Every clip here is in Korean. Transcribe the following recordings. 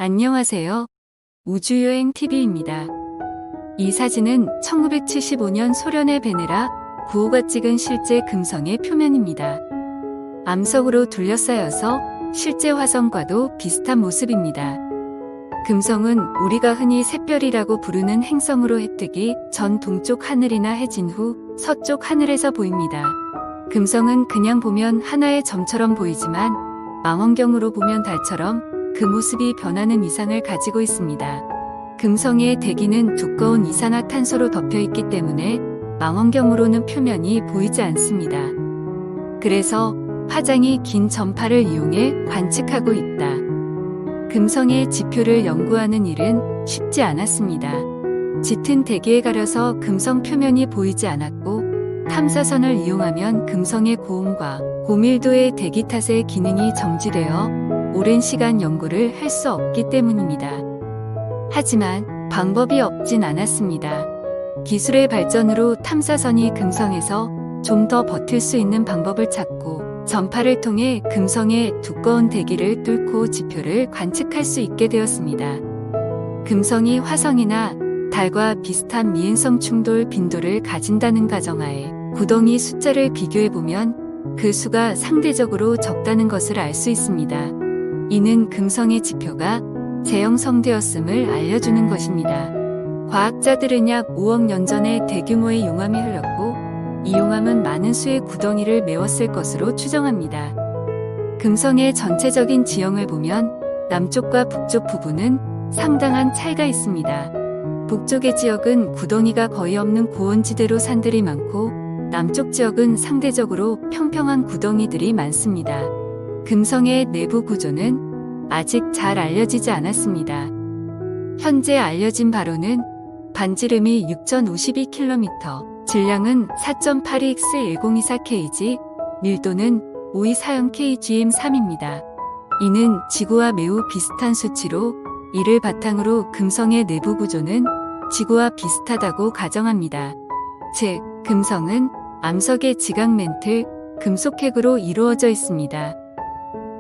안녕하세요. 우주여행TV입니다. 이 사진은 1975년 소련의 베네라 9호가 찍은 실제 금성의 표면입니다. 암석으로 둘러싸여서 실제 화성과도 비슷한 모습입니다. 금성은 우리가 흔히 샛별이라고 부르는 행성으로 해뜨기 전 동쪽 하늘이나 해진 후 서쪽 하늘에서 보입니다. 금성은 그냥 보면 하나의 점처럼 보이지만 망원경으로 보면 달처럼 그 모습이 변하는 이상을 가지고 있습니다. 금성의 대기는 두꺼운 이산화탄소로 덮여 있기 때문에 망원경으로는 표면이 보이지 않습니다. 그래서 화장이 긴 전파를 이용해 관측하고 있다. 금성의 지표를 연구하는 일은 쉽지 않았습니다. 짙은 대기에 가려서 금성 표면이 보이지 않았고 탐사선을 이용하면 금성의 고온과 고밀도의 대기 탓에 기능이 정지되어 오랜 시간 연구를 할 수 없기 때문입니다. 하지만 방법이 없진 않았습니다. 기술의 발전으로 탐사선이 금성에서 좀 더 버틸 수 있는 방법을 찾고 전파를 통해 금성의 두꺼운 대기를 뚫고 지표를 관측할 수 있게 되었습니다. 금성이 화성이나 달과 비슷한 미행성 충돌 빈도를 가진다는 가정하에 구덩이 숫자를 비교해보면 그 수가 상대적으로 적다는 것을 알 수 있습니다. 이는 금성의 지표가 재형성되었음을 알려주는 것입니다. 과학자들은 약 5억 년 전에 대규모의 용암이 흘렀고 이 용암은 많은 수의 구덩이를 메웠을 것으로 추정합니다. 금성의 전체적인 지형을 보면 남쪽과 북쪽 부분은 상당한 차이가 있습니다. 북쪽의 지역은 구덩이가 거의 없는 고원지대로 산들이 많고 남쪽 지역은 상대적으로 평평한 구덩이들이 많습니다. 금성의 내부 구조는 아직 잘 알려지지 않았습니다. 현재 알려진 바로는 반지름이 6,052km, 질량은 4.82x1024kg, 밀도는 5240kgm3입니다. 이는 지구와 매우 비슷한 수치로 이를 바탕으로 금성의 내부 구조는 지구와 비슷하다고 가정합니다. 즉, 금성은 암석의 지각 멘틀, 금속핵으로 이루어져 있습니다.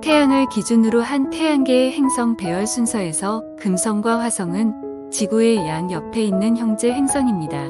태양을 기준으로 한 태양계의 행성 배열 순서에서 금성과 화성은 지구의 양옆에 있는 형제 행성입니다.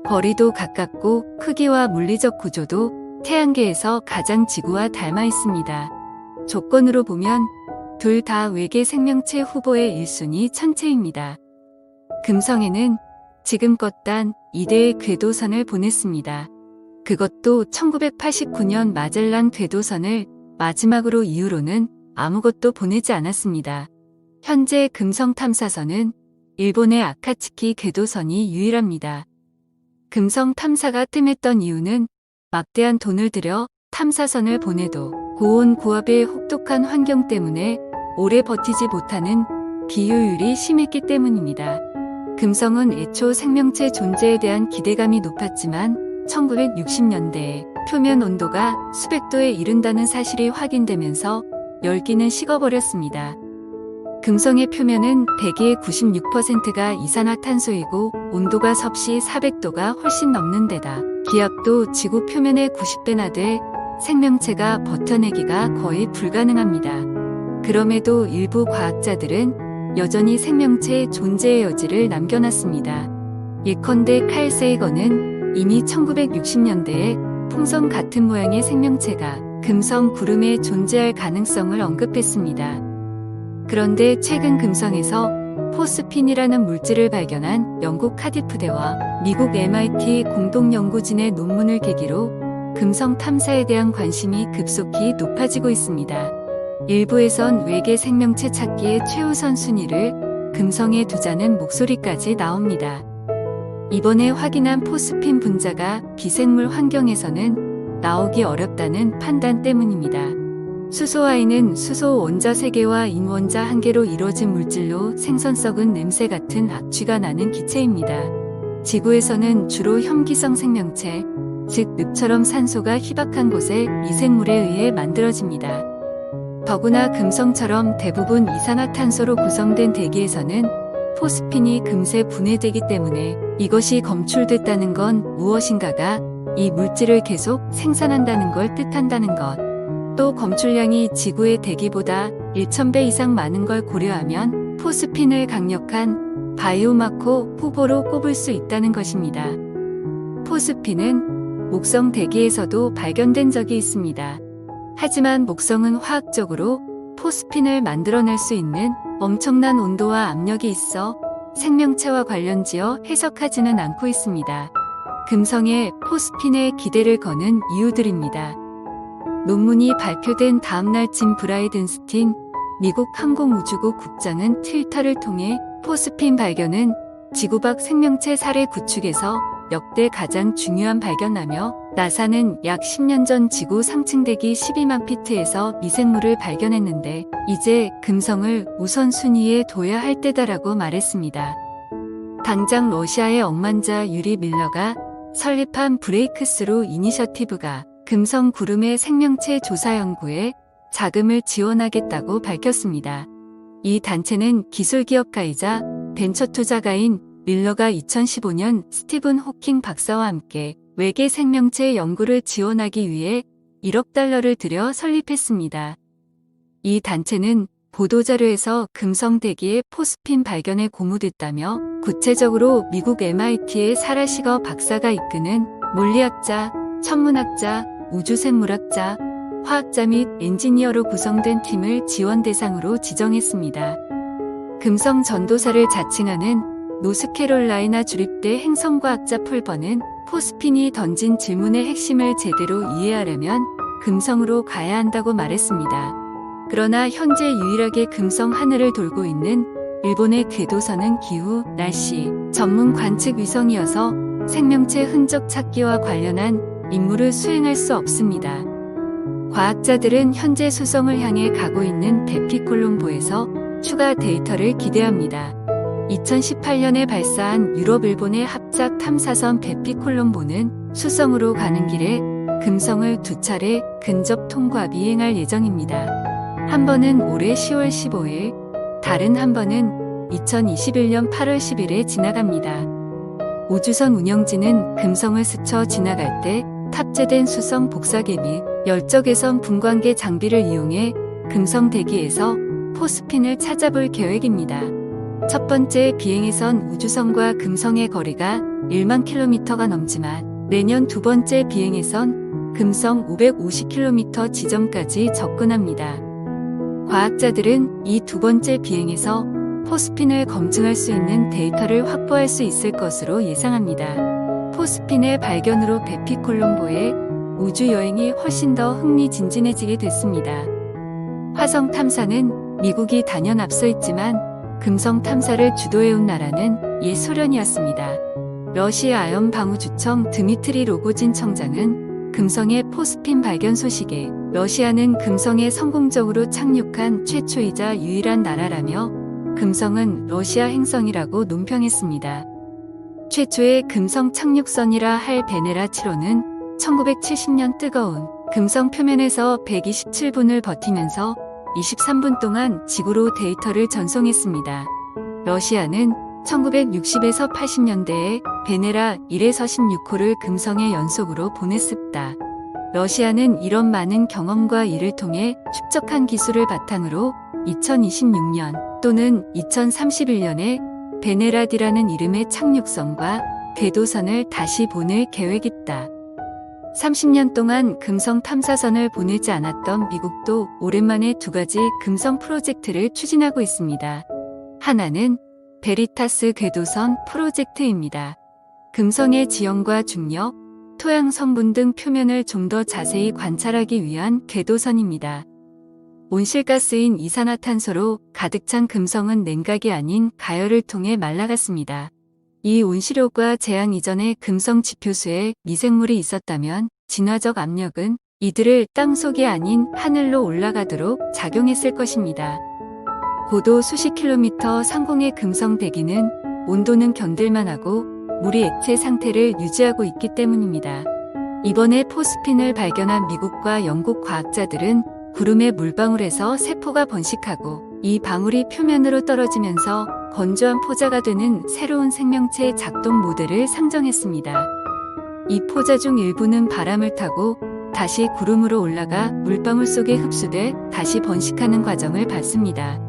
거리도 가깝고 크기와 물리적 구조도 태양계에서 가장 지구와 닮아 있습니다. 조건으로 보면 둘 다 외계 생명체 후보의 1순위 천체입니다. 금성에는 지금껏 단 2대의 궤도선을 보냈습니다. 그것도 1989년 마젤란 궤도선을 마지막으로 이후로는 아무것도 보내지 않았습니다. 현재 금성 탐사선은 일본의 아카츠키 궤도선이 유일합니다. 금성 탐사가 뜸했던 이유는 막대한 돈을 들여 탐사선을 보내도 고온 고압의 혹독한 환경 때문에 오래 버티지 못하는 비효율이 심했기 때문입니다. 금성은 애초 생명체 존재에 대한 기대감이 높았지만 1960년대에 표면 온도가 수백 도에 이른다는 사실이 확인되면서 열기는 식어버렸습니다. 금성의 표면은 대기의 96%가 이산화탄소이고 온도가 섭씨 400도가 훨씬 넘는 데다 기압도 지구 표면의 90배나 돼 생명체가 버텨내기가 거의 불가능합니다. 그럼에도 일부 과학자들은 여전히 생명체의 존재의 여지를 남겨놨습니다. 예컨대 칼 세이건은 이미 1960년대에 풍선 같은 모양의 생명체가 금성 구름에 존재할 가능성을 언급했습니다. 그런데 최근 금성에서 포스핀이라는 물질을 발견한 영국 카디프대와 미국 MIT 공동연구진의 논문을 계기로 금성 탐사에 대한 관심이 급속히 높아지고 있습니다. 일부에선 외계 생명체 찾기의 최우선 순위를 금성에 두자는 목소리까지 나옵니다. 이번에 확인한 포스핀 분자가 비생물 환경에서는 나오기 어렵다는 판단 때문입니다. 수소아인은 수소 원자 3개와 인 원자 1개로 이루어진 물질로 생선 썩은 냄새 같은 악취가 나는 기체입니다. 지구에서는 주로 혐기성 생명체, 즉 늪처럼 산소가 희박한 곳에 미생물에 의해 만들어집니다. 더구나 금성처럼 대부분 이산화탄소로 구성된 대기에서는 포스핀이 금세 분해되기 때문에 이것이 검출됐다는 건 무엇인가가 이 물질을 계속 생산한다는 걸 뜻한다는 것. 또 검출량이 지구의 대기보다 1000배 이상 많은 걸 고려하면 포스핀을 강력한 바이오마커 후보로 꼽을 수 있다는 것입니다. 포스핀은 목성 대기에서도 발견된 적이 있습니다. 하지만 목성은 화학적으로 포스핀을 만들어낼 수 있는 엄청난 온도와 압력이 있어 생명체와 관련지어 해석하지는 않고 있습니다. 금성에 포스핀에 기대를 거는 이유들입니다. 논문이 발표된 다음날 짐 브라이든스틴 미국 항공우주국 국장은 트위터를 통해 포스핀 발견은 지구 밖 생명체 사례 구축에서 역대 가장 중요한 발견하며 나사는 약 10년 전 지구 상층대기 12만 피트에서 미생물을 발견했는데 이제 금성을 우선순위에 둬야 할 때다라고 말했습니다. 당장 러시아의 억만자 유리 밀러가 설립한 브레이크스루 이니셔티브가 금성 구름의 생명체 조사 연구에 자금을 지원하겠다고 밝혔습니다. 이 단체는 기술기업가이자 벤처 투자가인 밀러가 2015년 스티븐 호킹 박사와 함께 외계 생명체 연구를 지원하기 위해 1억 달러를 들여 설립했습니다. 이 단체는 보도자료에서 금성 대기의 포스핀 발견에 고무됐다며 구체적으로 미국 MIT의 사라 시거 박사가 이끄는 물리학자, 천문학자, 우주생물학자, 화학자 및 엔지니어로 구성된 팀을 지원 대상으로 지정했습니다. 금성 전도사를 자칭하는 노스캐롤라이나 주립대 행성과학자 폴버는 포스핀이 던진 질문의 핵심을 제대로 이해하려면 금성으로 가야 한다고 말했습니다. 그러나 현재 유일하게 금성 하늘을 돌고 있는 일본의 궤도선은 기후, 날씨, 전문 관측 위성이어서 생명체 흔적 찾기와 관련한 임무를 수행할 수 없습니다. 과학자들은 현재 수성을 향해 가고 있는 베피콜롬보에서 추가 데이터를 기대합니다. 2018년에 발사한 유럽 일본의 합작 탐사선 베피콜롬보는 수성으로 가는 길에 금성을 2차례 근접 통과 미행할 예정입니다. 한 번은 올해 10월 15일, 다른 한 번은 2021년 8월 10일에 지나갑니다. 우주선 운영진은 금성을 스쳐 지나갈 때 탑재된 수성 복사계 및 열적외선 분광계 장비를 이용해 금성 대기에서 포스핀을 찾아볼 계획입니다. 첫 번째 비행에선 우주선과 금성의 거리가 1만 킬로미터가 넘지만 내년 두 번째 비행에선 금성 550km 지점까지 접근합니다. 과학자들은 이 두 번째 비행에서 포스핀을 검증할 수 있는 데이터를 확보할 수 있을 것으로 예상합니다. 포스핀의 발견으로 베피콜롬보의 우주여행이 훨씬 더 흥미진진해지게 됐습니다. 화성 탐사는 미국이 단연 앞서 있지만 금성 탐사를 주도해온 나라는 옛 소련이었습니다. 러시아 아연방우주청 드미트리 로고진 청장은 금성의 포스핀 발견 소식에 러시아는 금성에 성공적으로 착륙한 최초이자 유일한 나라라며 금성은 러시아 행성이라고 논평했습니다. 최초의 금성 착륙선이라 할 베네라 7호는 1970년 뜨거운 금성 표면에서 127분을 버티면서 23분 동안 지구로 데이터를 전송했습니다. 러시아는 1960에서 80년대에 베네라 1에서 16호를 금성에 연속으로 보냈습니다. 러시아는 이런 많은 경험과 이를 통해 축적한 기술을 바탕으로 2026년 또는 2031년에 베네라디라는 이름의 착륙선과 궤도선을 다시 보낼 계획이다. 30년 동안 금성 탐사선을 보내지 않았던 미국도 오랜만에 두 가지 금성 프로젝트를 추진하고 있습니다. 하나는 베리타스 궤도선 프로젝트입니다. 금성의 지형과 중력, 토양 성분 등 표면을 좀 더 자세히 관찰하기 위한 궤도선입니다. 온실가스인 이산화탄소로 가득 찬 금성은 냉각이 아닌 가열을 통해 말라갔습니다. 이 온실효과 재앙 이전에 금성 지표수에 미생물이 있었다면 진화적 압력은 이들을 땅속이 아닌 하늘로 올라가도록 작용했을 것입니다. 고도 수십 킬로미터 상공의 금성 대기는 온도는 견딜만하고 물이 액체 상태를 유지하고 있기 때문입니다. 이번에 포스핀을 발견한 미국과 영국 과학자들은 구름의 물방울에서 세포가 번식하고 이 방울이 표면으로 떨어지면서 건조한 포자가 되는 새로운 생명체 작동 모델을 상정했습니다. 이 포자 중 일부는 바람을 타고 다시 구름으로 올라가 물방울 속에 흡수돼 다시 번식하는 과정을 밟습니다.